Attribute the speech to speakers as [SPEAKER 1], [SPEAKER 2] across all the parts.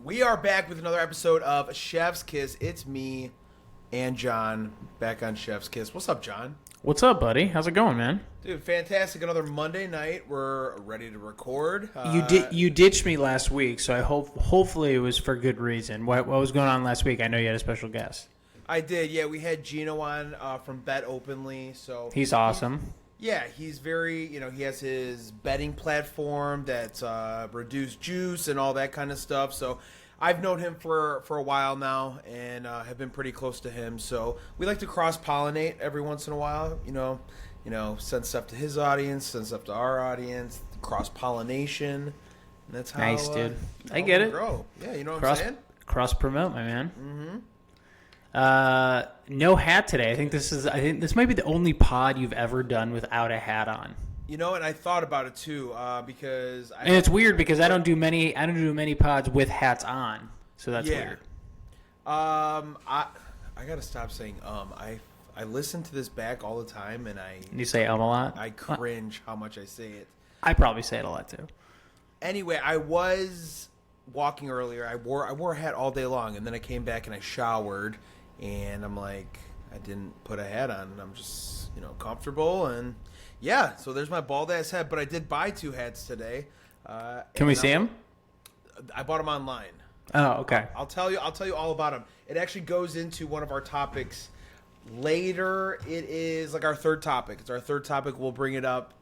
[SPEAKER 1] We are back with another episode of Chef's Kiss. It's me and John back on Chef's Kiss. What's up, John?
[SPEAKER 2] What's up, buddy? How's it going, man?
[SPEAKER 1] Dude, fantastic. Another Monday night. We're ready to record.
[SPEAKER 2] You ditched me last week, so I hopefully it was for good reason. What was going on last week? I know you had a special guest.
[SPEAKER 1] I did, yeah. We had Gino on from Bet Openly. So
[SPEAKER 2] He's awesome.
[SPEAKER 1] He's very, he has his betting platform that's reduced juice and all that kind of stuff. So I've known him for a while now and have been pretty close to him. So we like to cross-pollinate every once in a while, send stuff to his audience, send stuff to our audience, cross-pollination. And that's how
[SPEAKER 2] Nice, dude. I get it.
[SPEAKER 1] Grow. Yeah, you know what I'm saying?
[SPEAKER 2] Cross-promote, my man. Mm-hmm. No hat today. I think this might be the only pod you've ever done without a hat on.
[SPEAKER 1] And I thought about it too, because
[SPEAKER 2] and it's weird because I don't do many pods with hats on, so that's weird.
[SPEAKER 1] I gotta stop saying I listen to this back all the time, and
[SPEAKER 2] you say a lot.
[SPEAKER 1] I cringe how much I say it.
[SPEAKER 2] I probably say it a lot too.
[SPEAKER 1] Anyway, I was walking earlier. I wore a hat all day long, and then I came back and I showered. And I'm like, I didn't put a hat on. I'm just, comfortable. And, yeah, so there's my bald-ass head. But I did buy 2 hats today.
[SPEAKER 2] Can we see them?
[SPEAKER 1] I bought them online.
[SPEAKER 2] Oh, okay.
[SPEAKER 1] I'll tell you all about them. It actually goes into one of our topics later. It is like our third topic. It's our third topic. We'll bring it up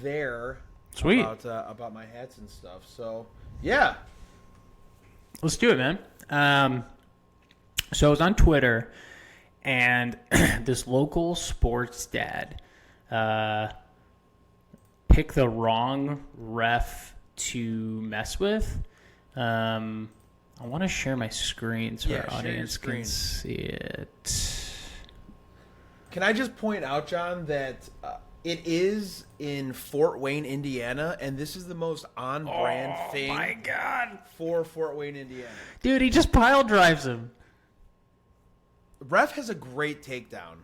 [SPEAKER 1] there.
[SPEAKER 2] Sweet.
[SPEAKER 1] About my hats and stuff. So, yeah.
[SPEAKER 2] Let's do it, man. So I was on Twitter, and this local sports dad picked the wrong ref to mess with. I want to share my screen so our audience can see it.
[SPEAKER 1] Can I just point out, John, that it is in Fort Wayne, Indiana, and this is the most on-brand thing.
[SPEAKER 2] Oh, my God.
[SPEAKER 1] For Fort Wayne, Indiana.
[SPEAKER 2] Dude, he just pile drives him.
[SPEAKER 1] Ref has a great takedown.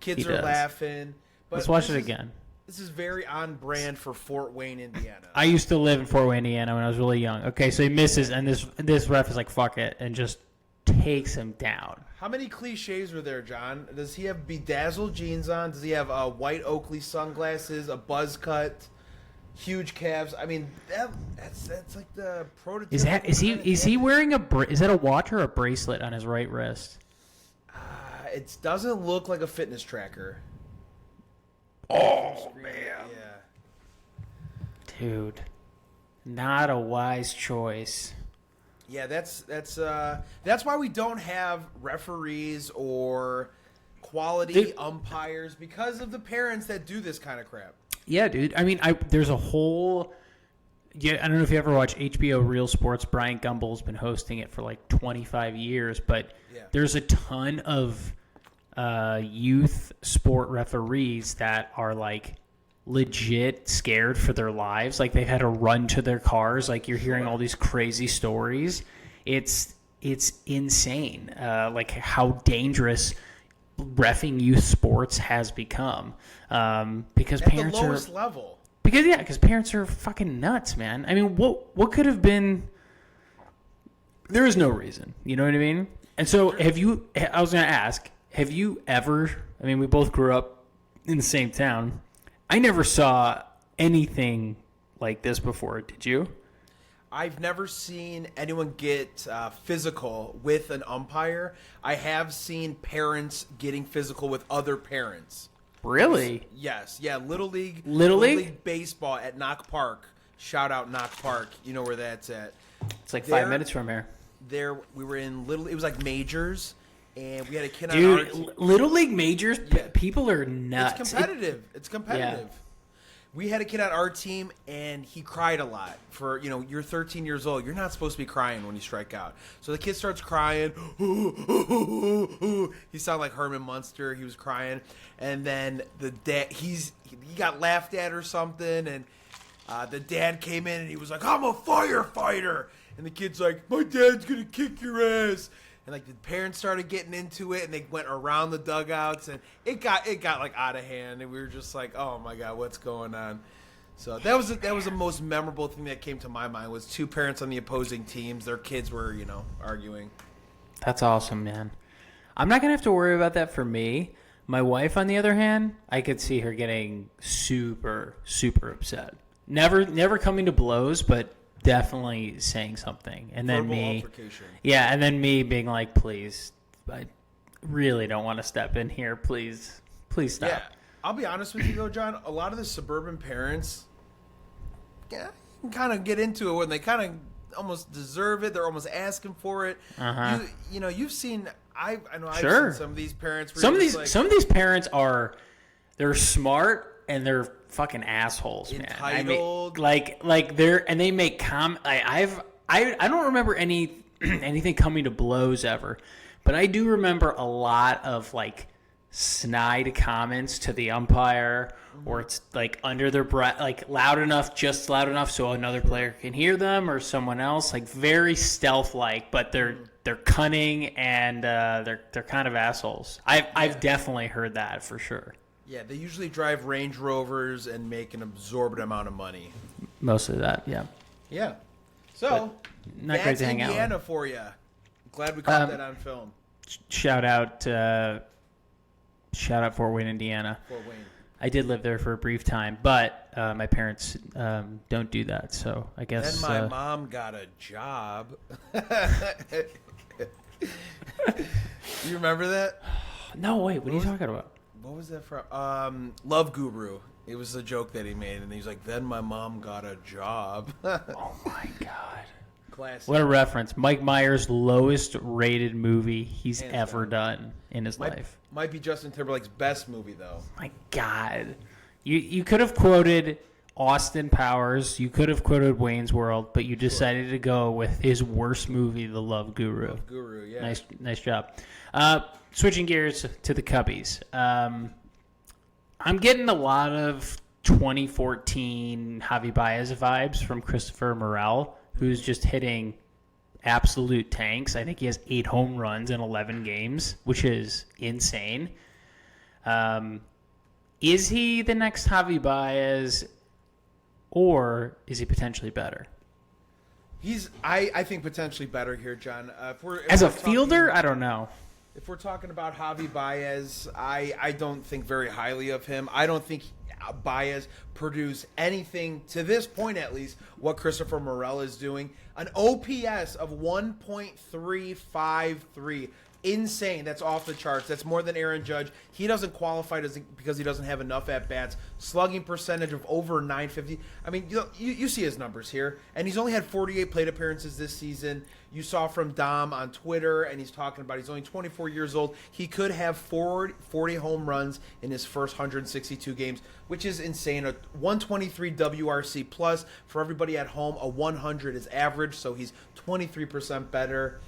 [SPEAKER 1] Kids are laughing. But
[SPEAKER 2] let's watch it again.
[SPEAKER 1] This is very on brand for Fort Wayne, Indiana.
[SPEAKER 2] I used to live in Fort Wayne, Indiana when I was really young. Okay, so he misses, and this ref is like, fuck it, and just takes him down.
[SPEAKER 1] How many cliches were there, John? Does he have bedazzled jeans on? Does he have white Oakley sunglasses, a buzz cut, huge calves? I mean, that's like the prototype.
[SPEAKER 2] Is he wearing is that a watch or a bracelet on his right wrist?
[SPEAKER 1] It doesn't look like a fitness tracker.
[SPEAKER 2] Oh, man. Yeah. Dude, not a wise choice.
[SPEAKER 1] Yeah, that's why we don't have referees or quality umpires, because of the parents that do this kind of crap.
[SPEAKER 2] Yeah, dude. I mean, there's a whole... Yeah, I don't know if you ever watch HBO Real Sports. Brian Gumbel's been hosting it for like 25 years, but there's a ton of youth sport referees that are like legit scared for their lives. Like they've had to run to their cars. Like you're hearing all these crazy stories. It's insane. Like how dangerous reffing youth sports has become. Because
[SPEAKER 1] at
[SPEAKER 2] parents
[SPEAKER 1] the lowest level.
[SPEAKER 2] Because parents are fucking nuts, man. I mean, what could have been? There is no reason. You know what I mean? And so, I was going to ask, have you ever? I mean, we both grew up in the same town. I never saw anything like this before. Did you?
[SPEAKER 1] I've never seen anyone get physical with an umpire. I have seen parents getting physical with other parents.
[SPEAKER 2] Really?
[SPEAKER 1] Yes. Yeah, Little League baseball at Knock Park. Shout out Knock Park. You know where that's at.
[SPEAKER 2] It's like 5 minutes from here.
[SPEAKER 1] We were in it was like majors, and we had a kid on our team.
[SPEAKER 2] Dude, Little League majors, people are nuts.
[SPEAKER 1] It's competitive. Yeah. We had a kid on our team, and he cried a lot. You're 13 years old. You're not supposed to be crying when you strike out. So the kid starts crying. He sounded like Herman Munster. He was crying. And then the dad, he got laughed at or something, and the dad came in, and he was like, "I'm a firefighter." And the kid's like, "My dad's going to kick your ass." And like the parents started getting into it, and they went around the dugouts, and it got like out of hand, and we were just like, "Oh my God, what's going on?" So that was the most memorable thing that came to my mind was two parents on the opposing teams. Their kids were, arguing.
[SPEAKER 2] That's awesome, man. I'm not going to have to worry about that for me. My wife, on the other hand, I could see her getting super, super upset. Never coming to blows, but definitely saying something. And then
[SPEAKER 1] Verbal altercation.
[SPEAKER 2] Yeah, and then me being like, please, I really don't want to step in here. Please stop.
[SPEAKER 1] Yeah, I'll be honest with you, though, John. A lot of the suburban parents, you can kind of get into it when they kind of almost deserve it. They're almost asking for it.
[SPEAKER 2] Uh-huh.
[SPEAKER 1] You've seen. I know I've
[SPEAKER 2] Sure.
[SPEAKER 1] seen some of these parents.
[SPEAKER 2] Some of these parents they're smart and they're fucking assholes, man.
[SPEAKER 1] Entitled.
[SPEAKER 2] And they make I don't remember anything coming to blows ever, but I do remember a lot of like snide comments to the umpire, or it's like under their breath, like just loud enough so another player can hear them or someone else, like very stealth-like, but they're cunning and they're kind of assholes. I've definitely heard that for sure.
[SPEAKER 1] Yeah, they usually drive Range Rovers and make an absorbent amount of money.
[SPEAKER 2] Most of that, yeah.
[SPEAKER 1] Yeah. So,
[SPEAKER 2] not great to hang out with.
[SPEAKER 1] Indiana for you. Glad we caught that on film.
[SPEAKER 2] Shout out Fort Wayne, Indiana.
[SPEAKER 1] Fort Wayne.
[SPEAKER 2] I did live there for a brief time, but my parents don't do that, so I guess.
[SPEAKER 1] Then my mom got a job. You remember that?
[SPEAKER 2] No, wait. What are you talking about?
[SPEAKER 1] What was that from? Love Guru. It was a joke that he made, and he's like, "Then my mom got a job."
[SPEAKER 2] Oh my god!
[SPEAKER 1] Classic.
[SPEAKER 2] What a reference! Mike Myers' lowest rated movie he's ever done in his life.
[SPEAKER 1] Might be Justin Timberlake's best movie, though.
[SPEAKER 2] My god! You could have quoted Austin Powers. You could have quoted Wayne's World, but you decided to go with his worst movie, The Love Guru.
[SPEAKER 1] Love Guru, yeah.
[SPEAKER 2] Nice job. Switching gears to the Cubbies. I'm getting a lot of 2014 Javy Baez vibes from Christopher Morel, who's just hitting absolute tanks. I think he has 8 home runs in 11 games, which is insane. Is he the next Javy Baez, or is he potentially better?
[SPEAKER 1] He's, I think, potentially better here, John.
[SPEAKER 2] As a fielder, I don't know.
[SPEAKER 1] If we're talking about Javy Baez, I don't think very highly of him. I don't think Baez produced anything, to this point at least, what Christopher Morel is doing. An OPS of 1.353. Insane. That's off the charts. That's more than Aaron Judge. He doesn't qualify because he doesn't have enough at-bats. Slugging percentage of over 950. I mean, you see his numbers here. And he's only had 48 plate appearances this season. You saw from Dom on Twitter, and he's talking about he's only 24 years old. He could have 40 home runs in his first 162 games, which is insane. A 123 WRC plus. For everybody at home, a 100 is average, so he's 23% better.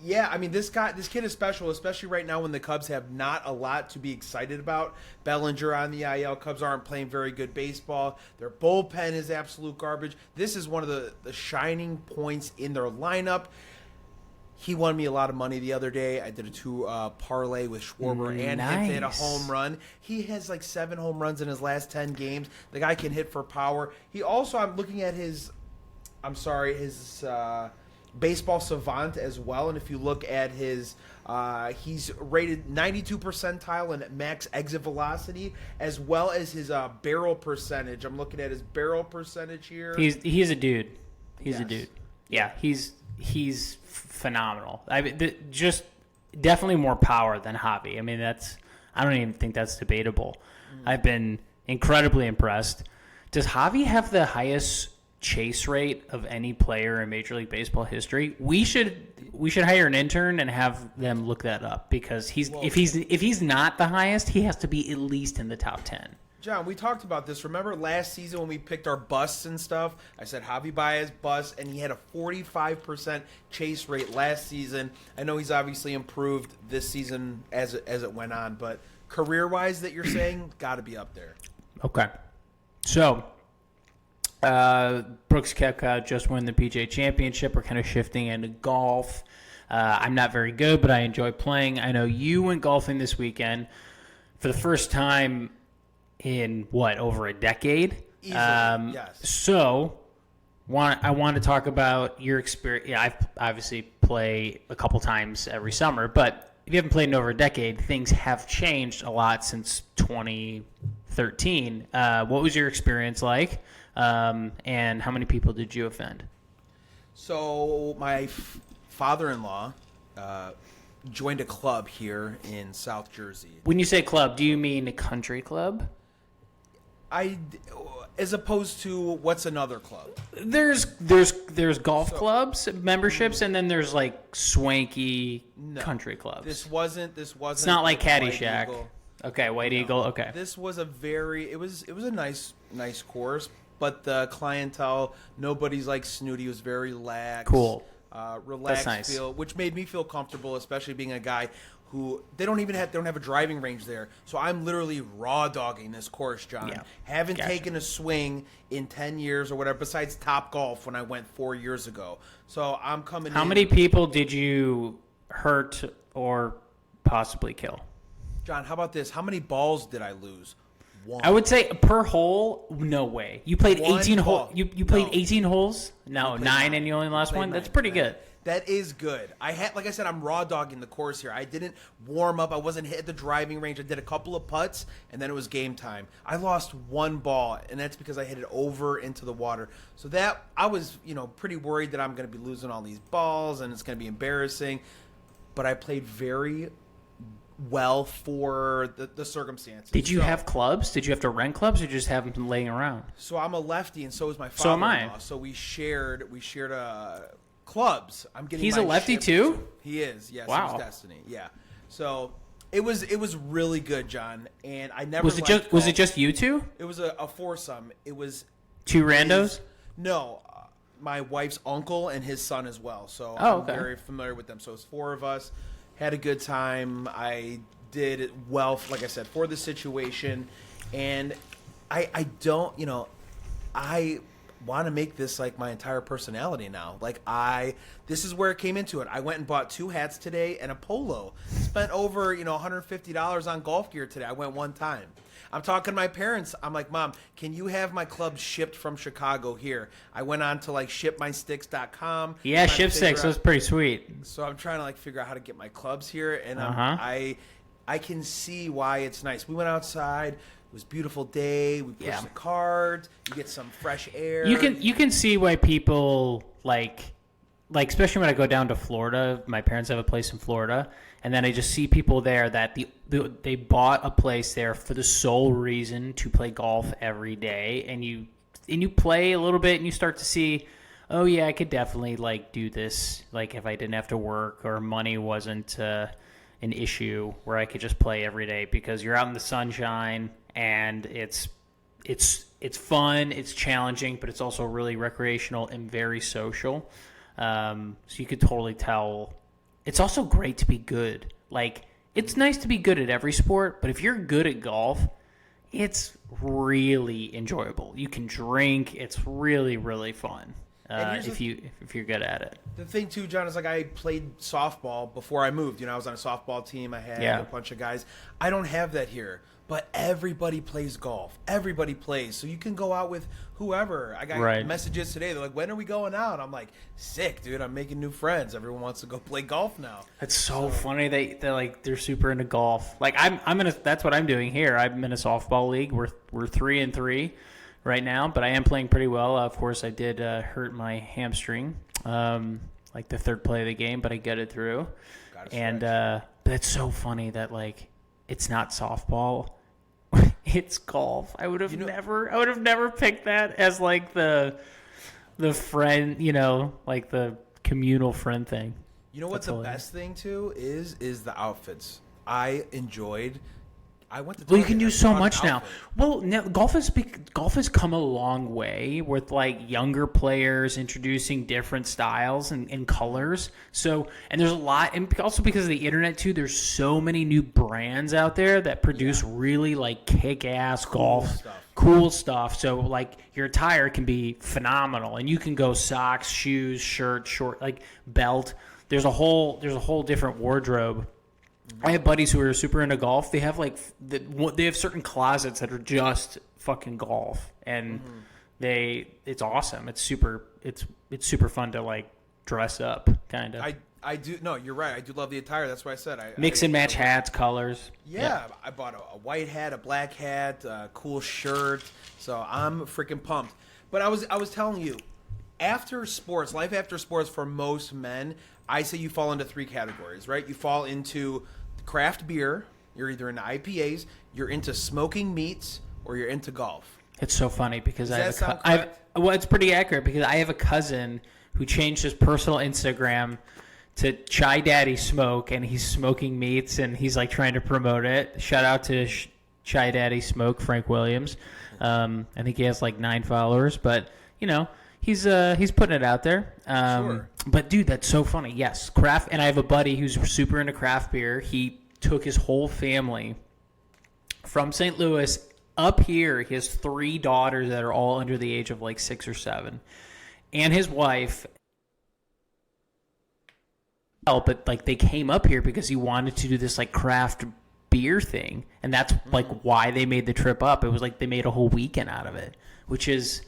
[SPEAKER 1] Yeah, I mean, this kid is special, especially right now when the Cubs have not a lot to be excited about. Bellinger on the IL. Cubs aren't playing very good baseball. Their bullpen is absolute garbage. This is one of the shining points in their lineup. He won me a lot of money the other day. I did a 2 parlay with Schwarber and hit a home run. He has like 7 home runs in his last 10 games. The guy can hit for power. He also, I'm looking at his Baseball Savant as well, and if you look at his he's rated 92 percentile in max exit velocity, as well as his barrel percentage. I'm looking at his barrel percentage here.
[SPEAKER 2] He's a dude. He's a dude. Yeah, he's phenomenal. I mean, just definitely more power than Javy. I mean, I don't even think that's debatable. I've been incredibly impressed. Does Javy have the highest chase rate of any player in Major League Baseball history? We should hire an intern and have them look that up, because if he's not the highest, he has to be at least in the top 10.
[SPEAKER 1] John, we talked about this. Remember last season when we picked our busts and stuff? I said Javy Baez bust, and he had a 45% chase rate last season. I know he's obviously improved this season as it went on, but career-wise that you're saying, got to be up there.
[SPEAKER 2] Okay. So, Brooks Koepka just won the PGA Championship. We're kind of shifting into golf. I'm not very good, but I enjoy playing. I know you went golfing this weekend. For the first time in over a decade.
[SPEAKER 1] Easily, yes.
[SPEAKER 2] So I want to talk about your experience. Yeah, I've obviously play a couple times every summer, but if you haven't played in over a decade, things have changed a lot since 2013. What was your experience like, and how many people did you offend?
[SPEAKER 1] So my father-in-law joined a club here in South Jersey.
[SPEAKER 2] When you say club, do you mean a country club?
[SPEAKER 1] As opposed to what's another club?
[SPEAKER 2] There's golf clubs memberships, and then there's like swanky country clubs.
[SPEAKER 1] This wasn't.
[SPEAKER 2] It's not like Caddyshack. Okay, White Eagle. Okay.
[SPEAKER 1] This was it was a nice course, but the clientele, nobody's like snooty. It was very lax.
[SPEAKER 2] Cool.
[SPEAKER 1] Relaxed
[SPEAKER 2] That's nice.
[SPEAKER 1] feel, which made me feel comfortable, especially being a guy who they don't have a driving range there. So I'm literally raw dogging this course, John.
[SPEAKER 2] Yeah.
[SPEAKER 1] Haven't taken a swing in 10 years or whatever, besides Top Golf when I went 4 years ago. So I'm coming
[SPEAKER 2] How many people did you hurt or possibly kill?
[SPEAKER 1] John, how about this? How many balls did I lose? One.
[SPEAKER 2] I would say per hole, no way. You played 18 holes. You played
[SPEAKER 1] No.
[SPEAKER 2] 18 holes? No, 9 and you only lost one? That's pretty good.
[SPEAKER 1] That is good. Like I said, I'm raw dogging the course here. I didn't warm up. I wasn't hit the driving range. I did a couple of putts, and then it was game time. I lost one ball, and that's because I hit it over into the water. So that I was, pretty worried that I'm going to be losing all these balls, and it's going to be embarrassing. But I played very well for the circumstances.
[SPEAKER 2] Did you have clubs? Did you have to rent clubs, or just have them laying around?
[SPEAKER 1] So I'm a lefty, and so is my
[SPEAKER 2] So am
[SPEAKER 1] father-in-law.
[SPEAKER 2] I.
[SPEAKER 1] So we shared clubs. I'm getting.
[SPEAKER 2] He's
[SPEAKER 1] my
[SPEAKER 2] a lefty
[SPEAKER 1] ship
[SPEAKER 2] too?
[SPEAKER 1] He is. Yes.
[SPEAKER 2] Wow.
[SPEAKER 1] He's Destiny. Yeah. So it was really good, John. And I never
[SPEAKER 2] Was it just you two?
[SPEAKER 1] It was a foursome. It was
[SPEAKER 2] Two randos?
[SPEAKER 1] No, my wife's uncle and his son as well. So
[SPEAKER 2] Oh,
[SPEAKER 1] I'm
[SPEAKER 2] okay.
[SPEAKER 1] very familiar with them. So it's four of us. Had a good time. I did it well, like I said, for the situation. And I don't, I want to make this like my entire personality now. This is where it came into it. I went and bought 2 hats today and a polo. Spent over, $150 on golf gear today. I went one time. I'm talking to my parents. I'm like, Mom, can you have my clubs shipped from Chicago here? I went on to shipmysticks.com.
[SPEAKER 2] Yeah, Ship Sticks was pretty sweet.
[SPEAKER 1] So I'm trying to figure out how to get my clubs here, and I can see why it's nice. We went outside. It was a beautiful day. We pushed the cards. You get some fresh air.
[SPEAKER 2] You can see why people like especially when I go down to Florida. My parents have a place in Florida, and then I just see people there that they bought a place there for the sole reason to play golf every day, and you play a little bit, and you start to see, oh yeah, I could definitely do this. If I didn't have to work or money wasn't an issue, where I could just play every day because you're out in the sunshine and it's fun, it's challenging, but it's also really recreational and very social. So you could totally tell. It's also great to be good. It's nice to be good at every sport, but if you're good at golf, it's really enjoyable. You can drink. It's really, really fun if you're good at it.
[SPEAKER 1] The thing too, John, is I played softball before I moved. I was on a softball team. I had a bunch of guys. I don't have that here. But everybody plays golf. Everybody plays. So you can go out with whoever. I got messages today. They're like, when are we going out? I'm like, sick, dude. I'm making new friends. Everyone wants to go play golf now.
[SPEAKER 2] That's so funny. They're super into golf. That's what I'm doing here. I'm in a softball league. We're 3-3 right now, but I am playing pretty well. Of course, I did hurt my hamstring, the third play of the game, but I get it through. But it's so funny that it's not softball. It's golf. I would have never picked that as the friend, the communal friend thing.
[SPEAKER 1] You know what the best thing too is the outfits. I went to.
[SPEAKER 2] Well, you can do so much now. Well, now, golf has come a long way with younger players introducing different styles and colors. So, and there's a lot, and also because of the internet too. There's so many new brands out there that produce really kick-ass golf, cool stuff. So, your attire can be phenomenal, and you can go socks, shoes, shirt, short, belt. There's a whole different wardrobe I have buddies who are super into golf. They have they have certain closets that are just fucking golf, and it's awesome. It's super fun to like dress up, kind of.
[SPEAKER 1] I do. No, you're right. I do love the attire. That's why I said
[SPEAKER 2] mix and match hats, colors.
[SPEAKER 1] Yeah, I bought a white hat, a black hat, a cool shirt. So I'm freaking pumped. But I was telling you, after sports, life after sports for most men, I say you fall into 3 categories, right? You fall into craft beer. You're either into IPAs, you're into smoking meats, or you're into golf.
[SPEAKER 2] It's so funny because
[SPEAKER 1] well,
[SPEAKER 2] it's pretty accurate because I have a cousin who changed his personal Instagram to Chai Daddy Smoke, and he's smoking meats, and he's like trying to promote it. Shout out to Chai Daddy Smoke, Frank Williams. I think he has like 9 followers, but he's putting it out there.
[SPEAKER 1] Sure.
[SPEAKER 2] But dude, that's so funny. Yes, craft, and I have a buddy who's super into craft beer. He took his whole family from St. Louis up here. He has 3 daughters that are all under the age of like 6 or 7, and his wife. But like they came up here because he wanted to do this like craft beer thing, and that's like why they made the trip up. It was like they made a whole weekend out of it, which is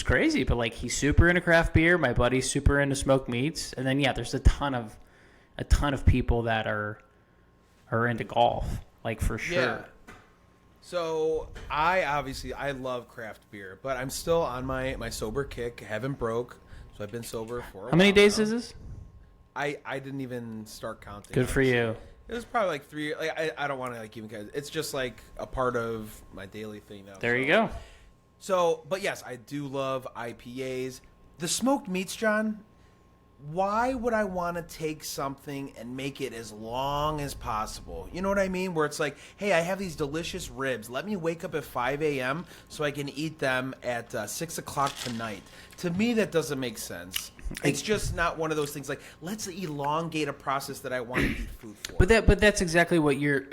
[SPEAKER 2] crazy. But like he's super into craft beer. My buddy's super into smoked meats, and then there's a ton of people that are into golf, like for sure.
[SPEAKER 1] Yeah. So I love craft beer, but I'm still on my sober kick. Haven't broke, so I've been sober for.
[SPEAKER 2] How many days is this?
[SPEAKER 1] I didn't even start counting.
[SPEAKER 2] Good for you.
[SPEAKER 1] It was probably like 3. Like I don't want to like even count. It's just like a part of my daily thing now.
[SPEAKER 2] There you go.
[SPEAKER 1] So, but yes, I do love IPAs. The smoked meats, John. Why would I want to take something and make it as long as possible? You know what I mean? Where it's like, hey, I have these delicious ribs. Let me wake up at 5 a.m. so I can eat them at 6 o'clock tonight. To me, that doesn't make sense. It's just not one of those things like, let's elongate a process that I want to eat food for.
[SPEAKER 2] But that's exactly what you're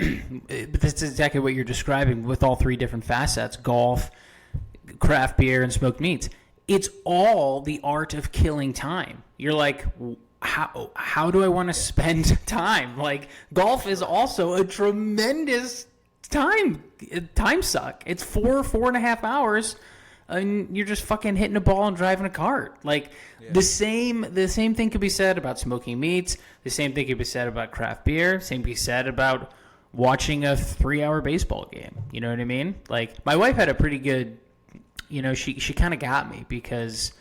[SPEAKER 2] describing with all 3 different facets: golf, craft beer, and smoked meats. It's all the art of killing time. You're like, how do I want to spend time? Like golf is also a tremendous time suck. It's 4.5 hours. And you're just fucking hitting a ball and driving a cart. Like the same thing could be said about smoking meats. The same thing could be said about craft beer. Same could be said about watching a 3-hour baseball game. You know what I mean? Like my wife had a pretty good, she kind of got me because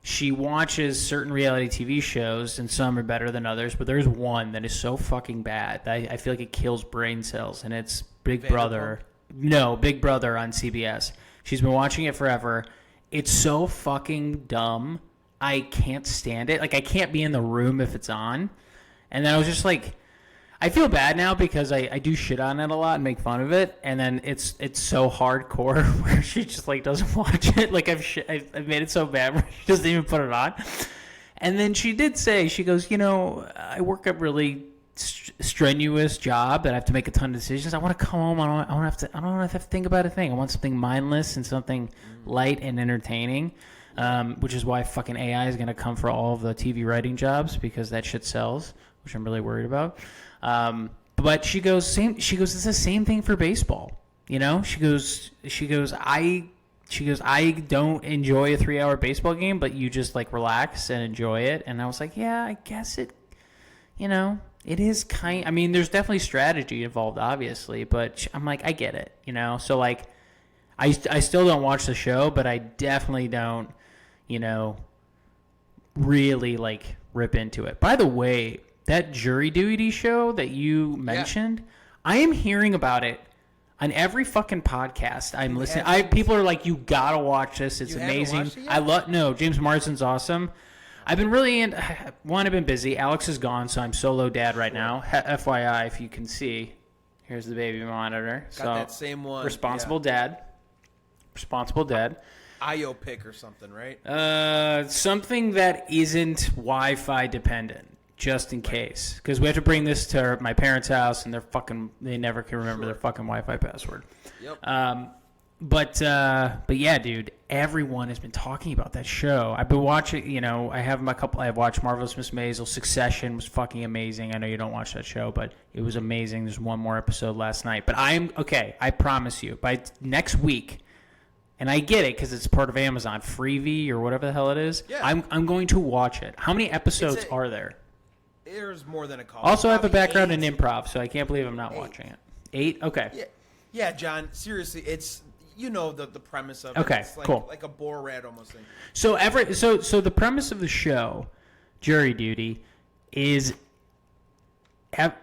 [SPEAKER 2] she watches certain reality TV shows, and some are better than others. But there's one that is so fucking bad that I feel like it kills brain cells, and it's Big Brother. No, Big Brother on CBS. She's been watching it forever. It's so fucking dumb. I can't stand it. Like, I can't be in the room if it's on. And then I was just like, I feel bad now because I do shit on it a lot and make fun of it. And then it's so hardcore where she just, like, doesn't watch it. Like, I've made it so bad where she doesn't even put it on. And then she did say, she goes, I work a really strenuous job that I have to make a ton of decisions. I want to come home. I don't have to think about a thing. I want something mindless and something light and entertaining, which is why fucking AI is going to come for all of the TV writing jobs because that shit sells, which I'm really worried about. But she goes, it's the same thing for baseball. She goes, I don't enjoy a 3-hour baseball game, but you just like relax and enjoy it. And I was like, yeah, I guess it, it is there's definitely strategy involved, obviously, but I'm like, I get it, So, like, I still don't watch the show, but I definitely don't, really, like, rip into it. By the way, that jury duty show that you mentioned, I am hearing about it on every fucking podcast I'm listening. People are like, you gotta watch this. It's amazing. James Marsden's awesome. I've been really I've been busy. Alex is gone, so I'm solo dad right now. FYI, if you can see, here's the baby monitor.
[SPEAKER 1] Got that same one.
[SPEAKER 2] Responsible dad.
[SPEAKER 1] IO pick or something, right?
[SPEAKER 2] Something that isn't Wi-Fi dependent, just in case, because we have to bring this to my parents' house, and they never can remember their fucking Wi-Fi password.
[SPEAKER 1] Yep.
[SPEAKER 2] But yeah, dude, everyone has been talking about that show. I've been watching, I've watched Marvelous Miss Maisel. Succession was fucking amazing. I know you don't watch that show, but it was amazing. There's one more episode last night. But I promise you, by next week, and I get it because it's part of Amazon, Freevee or whatever the hell it is. Yeah. I'm going to watch it. How many episodes are there?
[SPEAKER 1] There's more than a couple.
[SPEAKER 2] Also, I have a background in improv, so I can't believe I'm not watching it. 8? Okay.
[SPEAKER 1] Yeah, John, seriously, it's... the premise of it.
[SPEAKER 2] Okay,
[SPEAKER 1] it's like,
[SPEAKER 2] cool.
[SPEAKER 1] Like a Borat almost thing.
[SPEAKER 2] So the premise of the show, Jury Duty, is... Can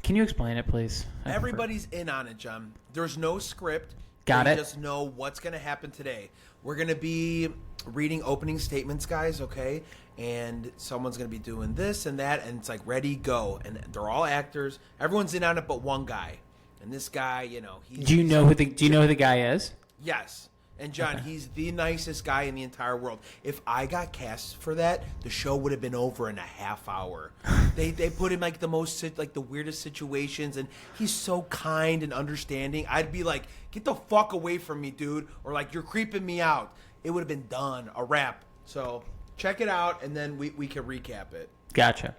[SPEAKER 2] you explain it, please?
[SPEAKER 1] Everybody's in on it, John. There's no script.
[SPEAKER 2] Got it.
[SPEAKER 1] You just know what's going to happen today. We're going to be reading opening statements, guys, okay? And someone's going to be doing this and that, and it's like, ready, go. And they're all actors. Everyone's in on it but one guy. And this guy,
[SPEAKER 2] Do you know who the guy is?
[SPEAKER 1] Yes. And John, he's the nicest guy in the entire world. If I got cast for that, the show would have been over in a half hour. They put him like the weirdest situations, and he's so kind and understanding. I'd be like, get the fuck away from me, dude, or like, you're creeping me out. It would have been done, a wrap. So check it out, and then we can recap it.
[SPEAKER 2] Gotcha.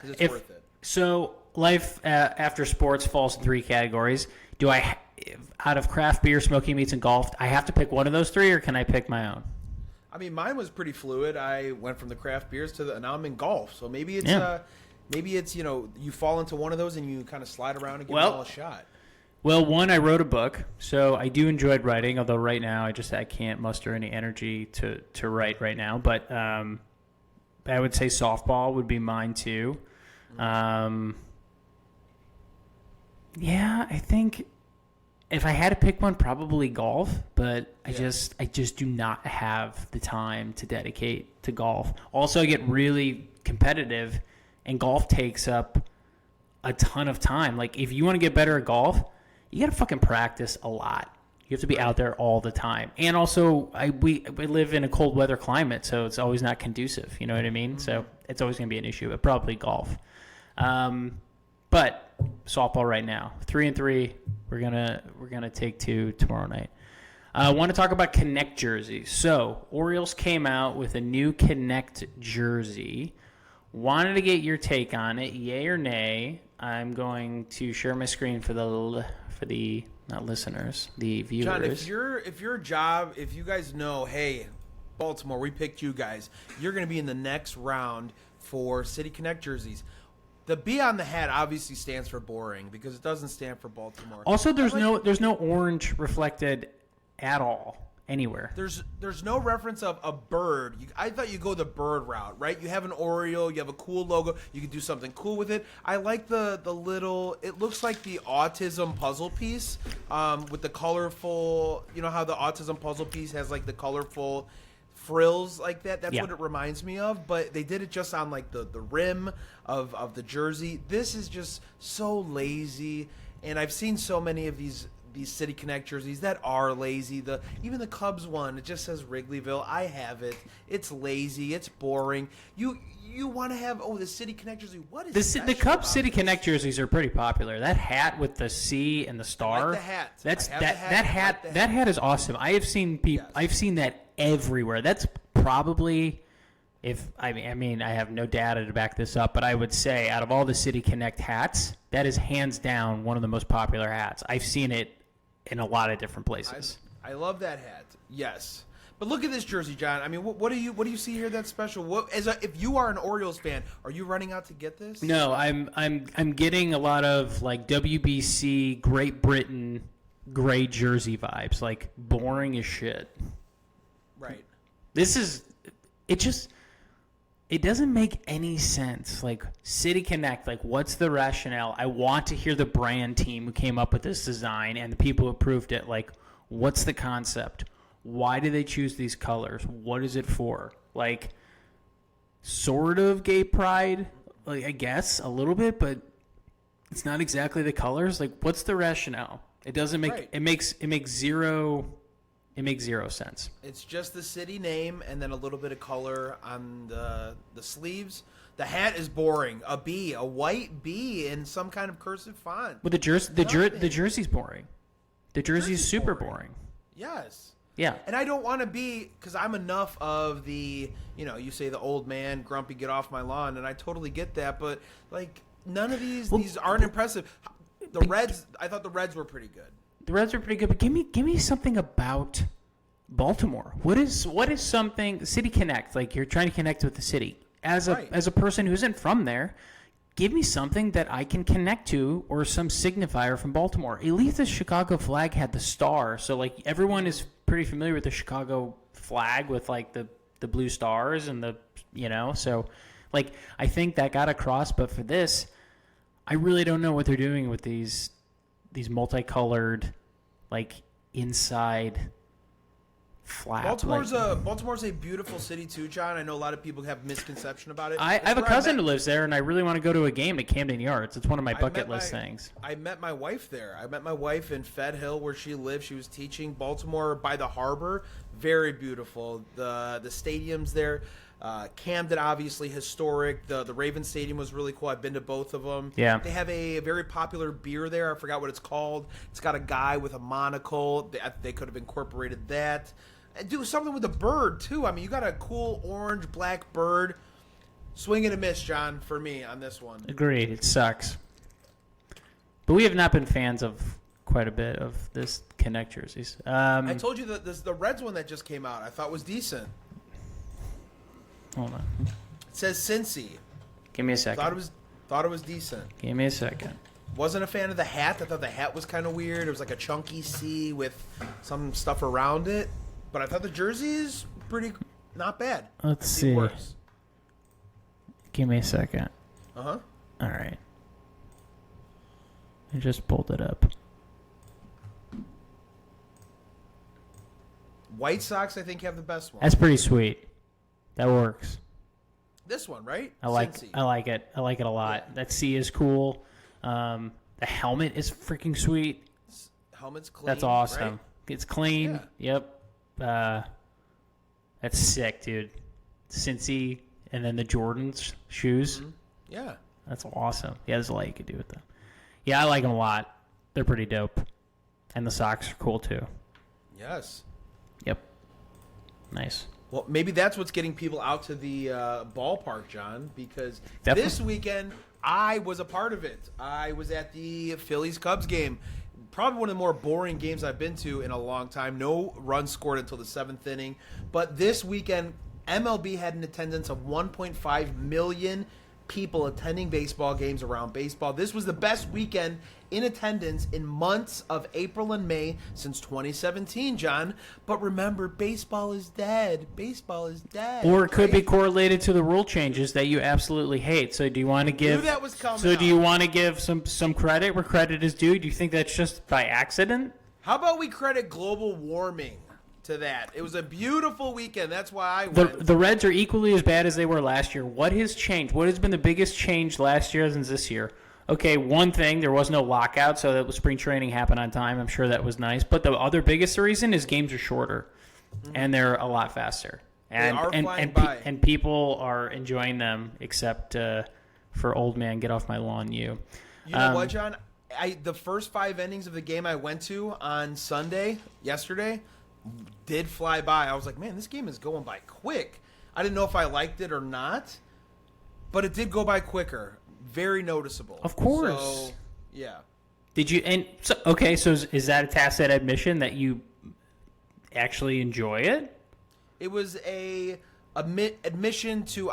[SPEAKER 1] Because it's worth it.
[SPEAKER 2] So life after sports falls in 3 categories. Do I, out of craft beer, smoking meats, and golf, I have to pick one of those 3, or can I pick my own?
[SPEAKER 1] I mean, mine was pretty fluid. I went from the craft beers to now I'm in golf. So maybe it's you fall into one of those and you kind of slide around and give it all a shot.
[SPEAKER 2] Well, one, I wrote a book, so I do enjoy writing. Although right now I can't muster any energy to write right now. But I would say softball would be mine too. Yeah, I think if I had to pick one, probably golf, but I just do not have the time to dedicate to golf. Also, I get really competitive, and golf takes up a ton of time. Like, if you want to get better at golf, you got to fucking practice a lot. You have to be out there all the time. And also, we live in a cold weather climate, so it's always not conducive. You know what I mean? Mm-hmm. So it's always going to be an issue, but probably golf. But softball right now, 3-3. We're gonna take 2 tomorrow night. I want to talk about Connect jerseys. So Orioles came out with a new Connect jersey. Wanted to get your take on it, yay or nay. I'm going to share my screen for the not listeners, the viewers.
[SPEAKER 1] John, if you guys know, hey, Baltimore, we picked you guys. You're going to be in the next round for City Connect jerseys. The B on the hat obviously stands for boring because it doesn't stand for Baltimore.
[SPEAKER 2] Also, there's no orange reflected at all anywhere.
[SPEAKER 1] There's no reference of a bird. I thought you'd go the bird route, right? You have an Oriole, you have a cool logo, you can do something cool with it. I like the little, it looks like the autism puzzle piece with the colorful, you know how the autism puzzle piece has like the colorful frills like that. That's what it reminds me of, but they did it just on like the rim of the jersey. This is just so lazy, and I've seen so many of these City Connect jerseys that are lazy. Even the Cubs one, it just says Wrigleyville. I have it. It's lazy. It's boring. You want to have the City Connect jersey? What is
[SPEAKER 2] the Cubs City Connect jerseys are pretty popular. That hat with the C and the star.
[SPEAKER 1] I like the hat.
[SPEAKER 2] That hat is awesome. I've seen that everywhere. That's probably, I have no data to back this up, but I would say out of all the City Connect hats, that is hands down one of the most popular hats. I've seen it in a lot of different places.
[SPEAKER 1] I love that hat. Yes. But look at this jersey, John. I mean, what do you see here that's special? If you are an Orioles fan, are you running out to get this?
[SPEAKER 2] No, I'm getting a lot of like WBC Great Britain gray jersey vibes, like boring as shit.
[SPEAKER 1] Right.
[SPEAKER 2] It doesn't make any sense. Like, City Connect, like, what's the rationale? I want to hear the brand team who came up with this design and the people who approved it. Like, what's the concept? Why did they choose these colors? What is it for? Like, sort of gay pride, like, I guess, a little bit, but it's not exactly the colors. Like, what's the rationale? It doesn't make it makes zero sense.
[SPEAKER 1] It's just the city name and then a little bit of color on the sleeves. The hat is boring. A white B in some kind of cursive font.
[SPEAKER 2] Well, the jersey's boring. The jersey's super boring.
[SPEAKER 1] Yes.
[SPEAKER 2] Yeah.
[SPEAKER 1] And I don't want to be, because I'm enough of the, you say the old man, grumpy, get off my lawn, and I totally get that. But, like, none of these aren't impressive. The Reds, I thought the Reds were pretty good.
[SPEAKER 2] The Reds are pretty good, but give me something about Baltimore. What is something, City Connect, like you're trying to connect with the city. As a person who isn't from there, give me something that I can connect to or some signifier from Baltimore. At least the Chicago flag had the star, so like everyone is pretty familiar with the Chicago flag with like the blue stars and the so like I think that got across. But for this, I really don't know what they're doing with these multicolored like inside flat.
[SPEAKER 1] Baltimore's a beautiful city too, John. I know a lot of people have misconception about it.
[SPEAKER 2] I have a cousin who lives there, and I really want to go to a game at Camden Yards. It's one of my bucket list things.
[SPEAKER 1] I met my wife there. I met my wife in Fed Hill, where she lives. She was teaching. Baltimore by the harbor, very beautiful. The stadiums there. Camden, obviously historic. The Ravens Stadium was really cool. I've been to both of them.
[SPEAKER 2] Yeah.
[SPEAKER 1] They have a very popular beer there. I forgot what it's called. It's got a guy with a monocle. They could have incorporated that. And do something with the bird, too. I mean, you got a cool orange-black bird. Swing and a miss, John, for me on this one.
[SPEAKER 2] Agreed. It sucks. But we have not been fans of quite a bit of this Connect jerseys.
[SPEAKER 1] I told you that the Reds one that just came out I thought was decent.
[SPEAKER 2] Hold on.
[SPEAKER 1] It says Cincy.
[SPEAKER 2] Give me a second.
[SPEAKER 1] Thought it was decent.
[SPEAKER 2] Give me a second.
[SPEAKER 1] Wasn't a fan of the hat. I thought the hat was kind of weird. It was like a chunky C with some stuff around it. But I thought the jersey is pretty not bad.
[SPEAKER 2] Let's see.
[SPEAKER 1] Worse.
[SPEAKER 2] Give me a second.
[SPEAKER 1] Uh-huh.
[SPEAKER 2] All right. I just pulled it up.
[SPEAKER 1] White Sox, I think, have the best one.
[SPEAKER 2] That's pretty sweet. That works.
[SPEAKER 1] This one, right?
[SPEAKER 2] I like
[SPEAKER 1] Cincy.
[SPEAKER 2] it. I like it a lot.
[SPEAKER 1] Yeah.
[SPEAKER 2] That C is cool. The helmet is freaking sweet.
[SPEAKER 1] Helmet's clean.
[SPEAKER 2] That's awesome.
[SPEAKER 1] Right?
[SPEAKER 2] It's clean.
[SPEAKER 1] Yeah.
[SPEAKER 2] Yep. That's sick, dude. Cincy, and then the Jordans shoes.
[SPEAKER 1] Mm-hmm. Yeah.
[SPEAKER 2] That's awesome. Yeah, there's a lot you could do with them. Yeah, I like them a lot. They're pretty dope. And the socks are cool, too.
[SPEAKER 1] Yes.
[SPEAKER 2] Yep. Nice.
[SPEAKER 1] Well, maybe that's what's getting people out to the ballpark, John, because
[SPEAKER 2] Definitely.
[SPEAKER 1] This weekend I was a part of it. I was at the Phillies-Cubs game. Probably one of the more boring games I've been to in a long time. No runs scored until the 7th inning. But this weekend, MLB had an attendance of 1.5 million people attending baseball games around baseball. This was the best weekend in attendance in months of April and May since 2017, John. But remember, baseball is dead. Baseball is dead.
[SPEAKER 2] Or it could be correlated to the rule changes that you absolutely hate. So do you want to give?
[SPEAKER 1] Knew that was coming.
[SPEAKER 2] So do you want to give some credit where credit is due? Do you think that's just by accident?
[SPEAKER 1] How about we credit global warming to that? It was a beautiful weekend. That's why I went.
[SPEAKER 2] The Reds are equally as bad as they were last year. What has changed? What has been the biggest change last year than this year? Okay, one thing, there was no lockout, so that spring training happened on time. I'm sure that was nice. But the other biggest reason is games are shorter, and they're a lot faster. And
[SPEAKER 1] they are flying by.
[SPEAKER 2] And people are enjoying them, except for old man, get off my lawn, you.
[SPEAKER 1] You know what, John? The first 5 innings of the game I went to on yesterday, did fly by. I was like, man, this game is going by quick. I didn't know if I liked it or not, but it did go by quicker. Very noticeable.
[SPEAKER 2] Of course.
[SPEAKER 1] So, yeah.
[SPEAKER 2] Did you? And so, okay, so is that a tacit admission that you actually enjoy it?
[SPEAKER 1] It was a admission to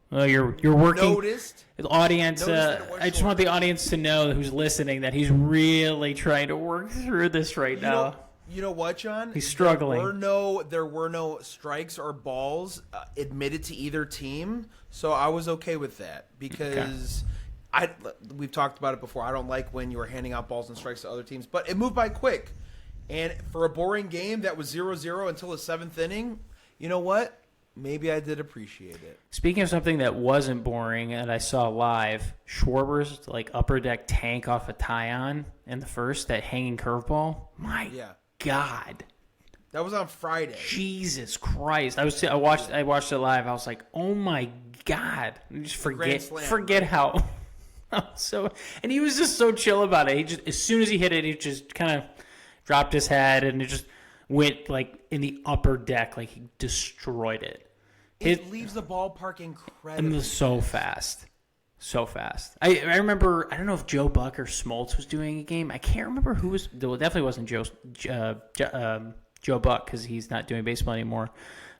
[SPEAKER 2] Well, you're working.
[SPEAKER 1] Noticed.
[SPEAKER 2] The audience.
[SPEAKER 1] Noticed that it was
[SPEAKER 2] I just want the audience to know who's listening that he's really trying to work through this right now.
[SPEAKER 1] You know what, John?
[SPEAKER 2] He's struggling.
[SPEAKER 1] There were no strikes or balls admitted to either team, so I was okay with that because we've talked about it before. I don't like when you were handing out balls and strikes to other teams, but it moved by quick. And for a boring game that was 0-0 until the 7th inning, you know what? Maybe I did appreciate it.
[SPEAKER 2] Speaking of something that wasn't boring and I saw live, Schwarber's upper deck tank off a tie-on in the first, that hanging curveball. My God.
[SPEAKER 1] That was on Friday.
[SPEAKER 2] Jesus Christ. I watched it live. I was like, "Oh my God." Just forget how and he was just so chill about it. He just, as soon as he hit it, he just kind of dropped his head and it just went like in the upper deck, like he destroyed it.
[SPEAKER 1] It leaves the ballpark incredibly.
[SPEAKER 2] It was so fast. So fast. I remember, I don't know if Joe Buck or Smoltz was doing a game. I can't remember who was. Well, it definitely wasn't Joe Buck because he's not doing baseball anymore.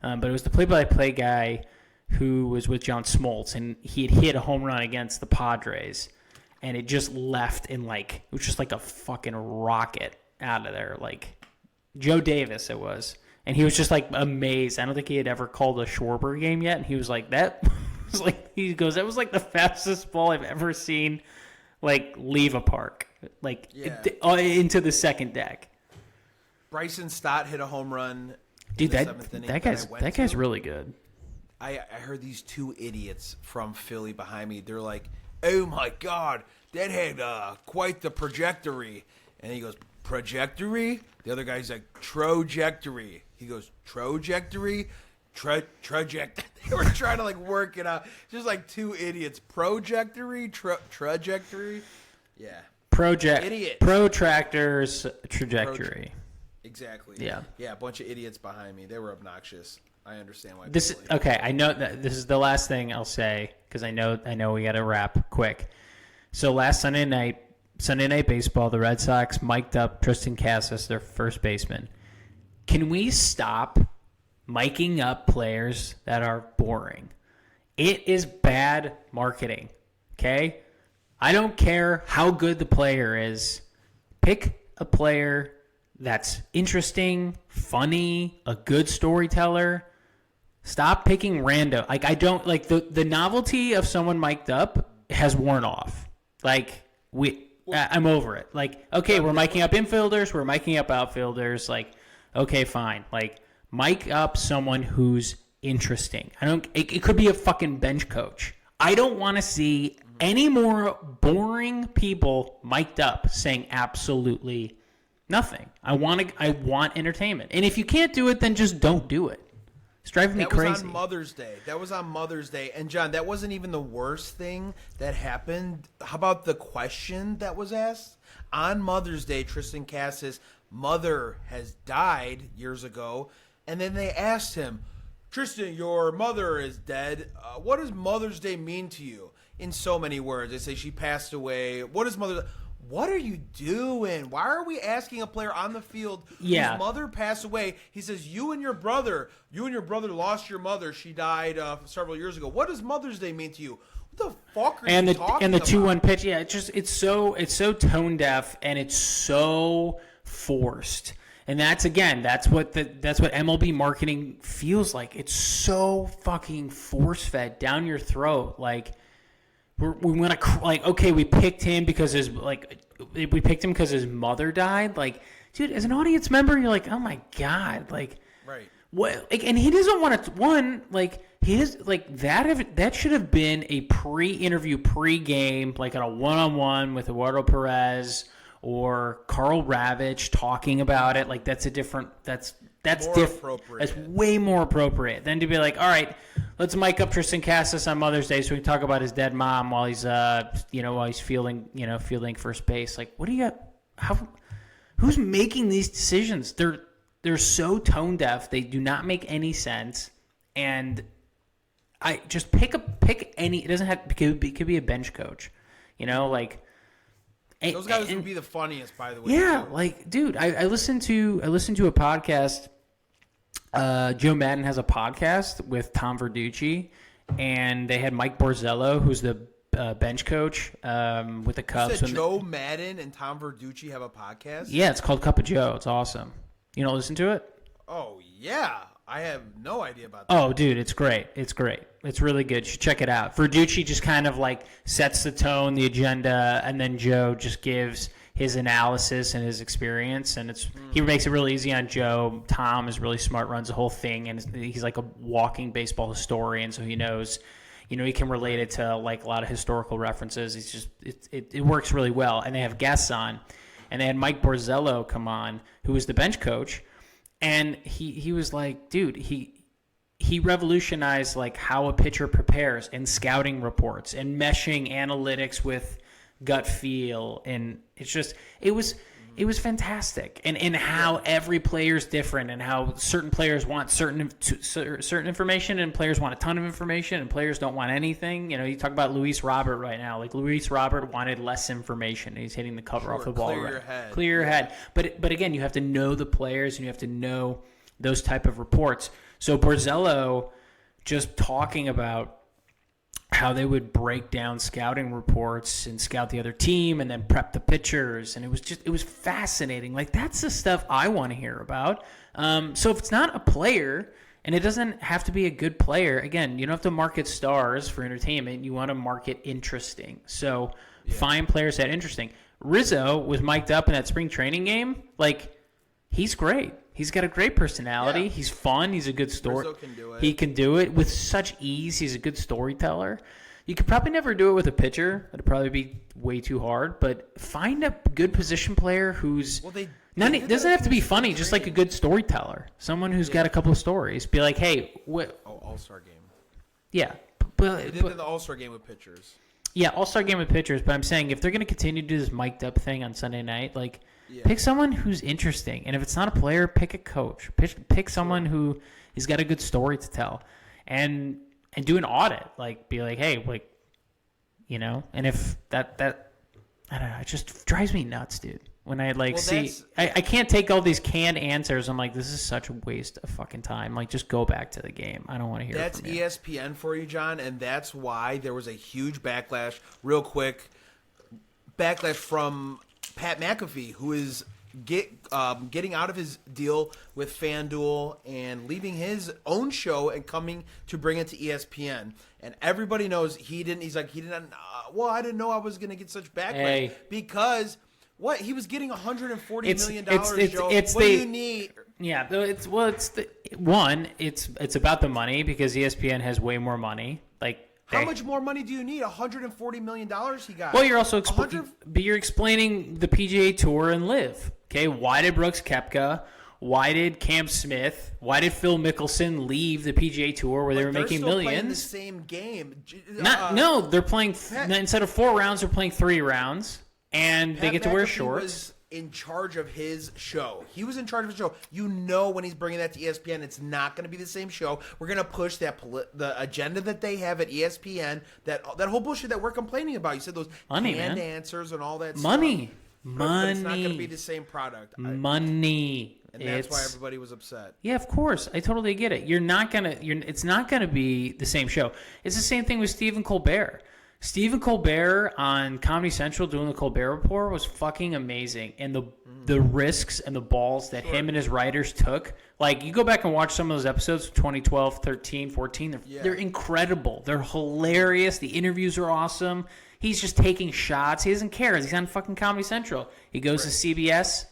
[SPEAKER 2] But it was the play-by-play guy who was with John Smoltz, and he had hit a home run against the Padres, and it just left in like, it was just like a fucking rocket out of there. Like Joe Davis it was. And he was just like amazed. I don't think he had ever called a Schwarber game yet. And he was like, that was like, he goes, that was like the fastest ball I've ever seen, like leave a park, like into the second deck.
[SPEAKER 1] Bryson Stott hit a home run.
[SPEAKER 2] Dude, that guy's really good.
[SPEAKER 1] I heard these two idiots from Philly behind me. They're like, oh my God, that had quite the trajectory. And he goes, trajectory? The other guy's like, trajectory. He goes, trajectory? Trajectory. They were trying to like work it out. Just like two idiots. Trajectory? Trajectory? Yeah.
[SPEAKER 2] Idiot. Protractors, trajectory.
[SPEAKER 1] Exactly.
[SPEAKER 2] Yeah.
[SPEAKER 1] Yeah, a bunch of idiots behind me. They were obnoxious. I understand why.
[SPEAKER 2] Okay, I know that this is the last thing I'll say because I know we got to wrap quick. So last Sunday night baseball, the Red Sox mic'd up Tristan Casas, their first baseman. Can we stop miking up players that are boring? It is bad marketing, okay? I don't care how good the player is. Pick a player that's interesting, funny, a good storyteller. Stop picking rando. Like, I don't, like, the novelty of someone mic'd up has worn off. Like, I'm over it. Like, okay, we're miking up infielders, we're miking up outfielders. Like, okay, fine. Like, mic up someone who's interesting. It could be a fucking bench coach. I don't want to see any more boring people mic'd up saying absolutely nothing. I want entertainment. And if you can't do it, then just don't do it. It's driving me crazy.
[SPEAKER 1] That was on Mother's Day. And, John, that wasn't even the worst thing that happened. How about the question that was asked? On Mother's Day, Tristan Casas' mother has died years ago. And then they asked him, Tristan, your mother is dead. What does Mother's Day mean to you? In so many words. They say she passed away. What is Mother's Day? What are you doing? Why are we asking a player on the field whose mother passed away? He says, you and your brother lost your mother. She died several years ago. What does Mother's Day mean to you? What the fuck are you talking about?
[SPEAKER 2] And the 2-1 pitch, yeah, it's so tone deaf and it's so forced. And that's what MLB marketing feels like. It's so fucking force fed down your throat. Like, we want to, like, okay, we picked him because his mother died. Like, dude, as an audience member, you're like, oh my God, like,
[SPEAKER 1] right?
[SPEAKER 2] What? Like, and he doesn't want to. That should have been a pre-interview, pre-game, like on a one-on-one with Eduardo Perez or Carl Ravitch talking about it. Like, that's different. That's
[SPEAKER 1] appropriate.
[SPEAKER 2] That's way more appropriate than to be like, all right, let's mic up Tristan Casas on Mother's Day so we can talk about his dead mom while he's fielding first base. Like, what do you got? Who's making these decisions? They're so tone deaf. They do not make any sense. And I just pick any. It doesn't have. It could be a bench coach. Like.
[SPEAKER 1] Those guys would be the funniest, by the way.
[SPEAKER 2] Yeah, like, dude, I listened to a podcast. Joe Madden has a podcast with Tom Verducci, and they had Mike Borzello, who's the bench coach with the Cubs.
[SPEAKER 1] You said Joe Madden and Tom Verducci have a podcast?
[SPEAKER 2] Yeah, it's called Cup of Joe. It's awesome. You don't listen to it?
[SPEAKER 1] Oh, yeah. I have no idea about that.
[SPEAKER 2] Oh, dude, it's great. It's great. It's really good. You should check it out. Verducci just kind of like sets the tone, the agenda, and then Joe just gives his analysis and his experience, and he makes it really easy on Joe. Tom is really smart, runs the whole thing, and he's like a walking baseball historian, so he knows, he can relate it to like a lot of historical references. It's just it works really well, and they have guests on, and they had Mike Borzello come on, who was the bench coach. And he was like, dude, he revolutionized like how a pitcher prepares and scouting reports and meshing analytics with gut feel. And it It was fantastic, and how every player's different, and how certain players want certain information, and players want a ton of information, and players don't want anything. You know, you talk about Luis Robert right now. Like Luis Robert wanted less information, and he's hitting the cover off the ball. Clear your head. But again, you have to know the players, and you have to know those type of reports. So Borzello just talking about how they would break down scouting reports and scout the other team and then prep the pitchers. And it was fascinating. Like, that's the stuff I want to hear about. So if it's not a player, and it doesn't have to be a good player, again, you don't have to market stars for entertainment. You want to market interesting. So find players that are interesting. Rizzo was mic'd up in that spring training game. Like, he's great. He's got a great personality. Yeah. He's fun. He's a good story. He can do it with such ease. He's a good storyteller. You could probably never do it with a pitcher. That'd probably be way too hard. But find a good position player who's doesn't have to be funny, just like a good storyteller. Someone who's got a couple of stories. Be like, hey,
[SPEAKER 1] All-Star game.
[SPEAKER 2] Yeah.
[SPEAKER 1] They did the All-Star game with pitchers.
[SPEAKER 2] Yeah, All-Star game with pitchers. But I'm saying if they're going to continue to do this mic'd up thing on Sunday night, like, pick someone who's interesting. And if it's not a player, pick a coach. Pick someone who has got a good story to tell. And do an audit. Like, be like, hey, like, you know, and if that I don't know, it just drives me nuts, dude. When I I can't take all these canned answers. I'm like, this is such a waste of fucking time. Like, just go back to the game. I don't want to hear
[SPEAKER 1] that's
[SPEAKER 2] it from you.
[SPEAKER 1] That's ESPN for you, John, and that's why there was a huge backlash, real quick, from Pat McAfee, who is getting out of his deal with FanDuel and leaving his own show and coming to bring it to ESPN. And everybody knows he didn't. Well, I didn't know I was going to get such backlash because he was getting $140 million. Joe. What do you need?
[SPEAKER 2] Yeah, it's about the money because ESPN has way more money. Like,
[SPEAKER 1] how much more money do you need? $140 million he got.
[SPEAKER 2] Well, you're also you're explaining the PGA Tour and LIV. Okay, why did Brooks Koepka? Why did Cam Smith? Why did Phil Mickelson leave the PGA Tour where they were making millions?
[SPEAKER 1] Playing the same game.
[SPEAKER 2] No, they're playing instead of 4 rounds, they're playing 3 rounds, and they get to wear shorts.
[SPEAKER 1] Was in charge of his show. He was in charge of his show. You know, when he's bringing that to ESPN, it's not going to be the same show. We're going to push the agenda that they have at ESPN, that whole bullshit that we're complaining about. You said those canned answers and all that
[SPEAKER 2] money.
[SPEAKER 1] stuff. But it's not going to be the same product.
[SPEAKER 2] Money.
[SPEAKER 1] And that's why everybody was upset.
[SPEAKER 2] Yeah, of course. I totally get it. It's not gonna be the same show. It's the same thing with Stephen Colbert. Stephen Colbert on Comedy Central doing the Colbert Report was fucking amazing. And the risks and the balls that him and his writers took. Like, you go back and watch some of those episodes, 2012, 13, 14. They're incredible. They're hilarious. The interviews are awesome. He's just taking shots. He doesn't care. He's on fucking Comedy Central. He goes to CBS.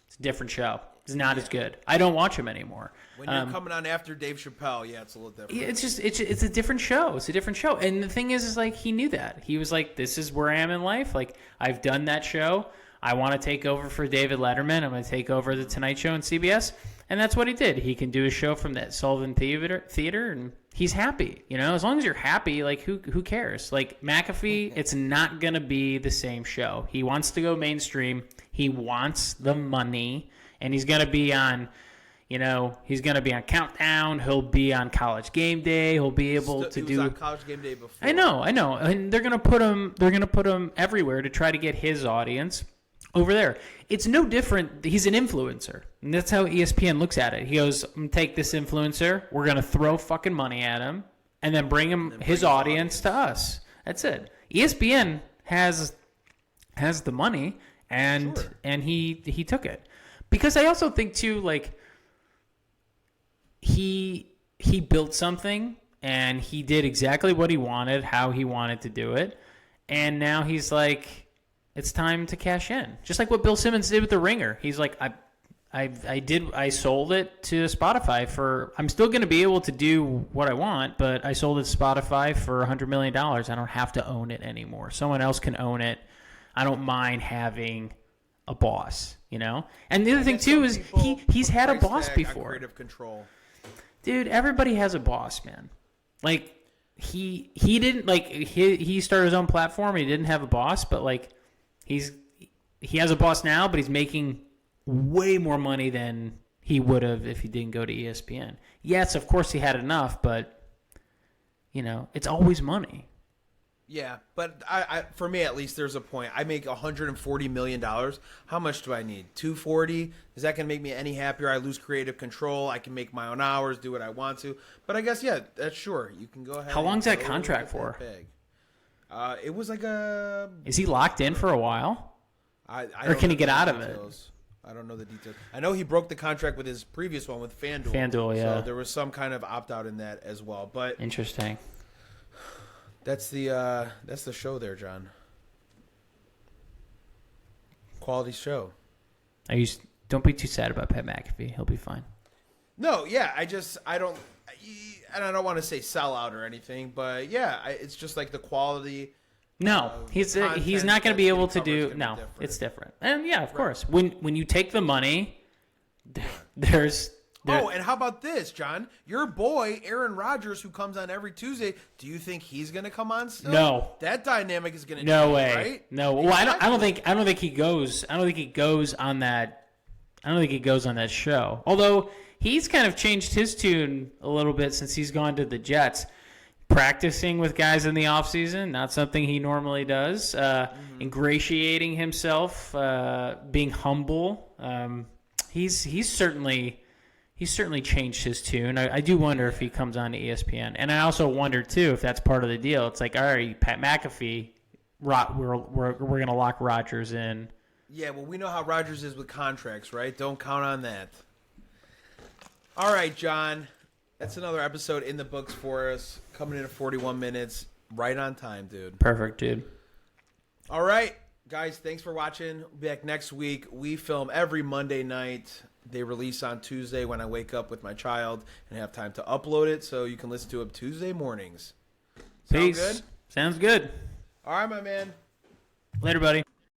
[SPEAKER 2] It's a different show. It's not as good. I don't watch him anymore.
[SPEAKER 1] When you're coming on after Dave Chappelle, it's a little different.
[SPEAKER 2] It's a different show. It's a different show. And the thing is like, he knew that. He was like, this is where I am in life. Like, I've done that show. I want to take over for David Letterman. I'm going to take over the Tonight Show on CBS. And that's what he did. He can do a show from that Sullivan Theater, and he's happy. You know, as long as you're happy, like, who cares? Like, McAfee, it's not going to be the same show. He wants to go mainstream. He wants the money. And he's going to be on, he's going to be on Countdown. He'll be on College Game Day. He'll be able to do.
[SPEAKER 1] He was on College Game Day before.
[SPEAKER 2] I know. And they're going to put him. They're going to put him everywhere to try to get his audience over there. It's no different. He's an influencer, and that's how ESPN looks at it. He goes, "I'm gonna take this influencer. We're going to throw fucking money at him, and then bring his audience to us." That's it. ESPN has the money, and he took it. Because I also think, too, like, he built something, and he did exactly what he wanted, how he wanted to do it, and now he's like, it's time to cash in. Just like what Bill Simmons did with The Ringer. He's like, I sold it to Spotify I'm still going to be able to do what I want, but I sold it to Spotify for $100 million. I don't have to own it anymore. Someone else can own it. I don't mind having a boss, And the other thing too is he's had a boss before.
[SPEAKER 1] Creative control.
[SPEAKER 2] Dude, everybody has a boss, man. Like, he didn't, like, he started his own platform. He didn't have a boss, but, like, he's he has a boss now, but he's making way more money than he would have if he didn't go to ESPN. Yes, of course he had enough, but it's always money.
[SPEAKER 1] Yeah, but I for me at least, there's a point. I make $140 million. How much do I need? 240? Is that going to make me any happier? I lose creative control. I can make my own hours, do what I want to. But I guess, yeah, that's sure. You can go ahead.
[SPEAKER 2] How long's that contract for?
[SPEAKER 1] It was like a...
[SPEAKER 2] Is he locked in for a while?
[SPEAKER 1] Or
[SPEAKER 2] can he get out of it?
[SPEAKER 1] I don't know the details. I know he broke the contract with his previous one with FanDuel.
[SPEAKER 2] FanDuel, yeah.
[SPEAKER 1] So there was some kind of opt-out in that as well. But
[SPEAKER 2] interesting.
[SPEAKER 1] That's the show there, John. Quality show.
[SPEAKER 2] Don't be too sad about Pat McAfee. He'll be fine.
[SPEAKER 1] No, yeah, I don't want to say sell out or anything, but yeah, it's just like the quality.
[SPEAKER 2] No, he's not going to be able to do. No, it's different. And yeah, of course, when you take the money, there's.
[SPEAKER 1] Oh, and how about this, John? Your boy, Aaron Rodgers, who comes on every Tuesday, do you think he's going to come on still?
[SPEAKER 2] No.
[SPEAKER 1] That dynamic is going to
[SPEAKER 2] change, way.
[SPEAKER 1] Right?
[SPEAKER 2] No. Well, I don't think he goes. I don't think he goes on that. I don't think he goes on that show. Although he's kind of changed his tune a little bit since he's gone to the Jets. Practicing with guys in the offseason, not something he normally does. Ingratiating himself, being humble. He's certainly changed his tune. I do wonder if he comes on to ESPN. And I also wonder, too, if that's part of the deal. It's like, all right, Pat McAfee, we're going to lock Rodgers in.
[SPEAKER 1] Yeah, well, we know how Rodgers is with contracts, right? Don't count on that. All right, John. That's another episode in the books for us. Coming in at 41 minutes. Right on time, dude.
[SPEAKER 2] Perfect, dude.
[SPEAKER 1] All right, guys, thanks for watching. We'll be back next week. We film every Monday night. They release on Tuesday when I wake up with my child and have time to upload it, so you can listen to it Tuesday mornings. Sound
[SPEAKER 2] Peace.
[SPEAKER 1] Good?
[SPEAKER 2] Sounds good.
[SPEAKER 1] All right, my man.
[SPEAKER 2] Later, buddy.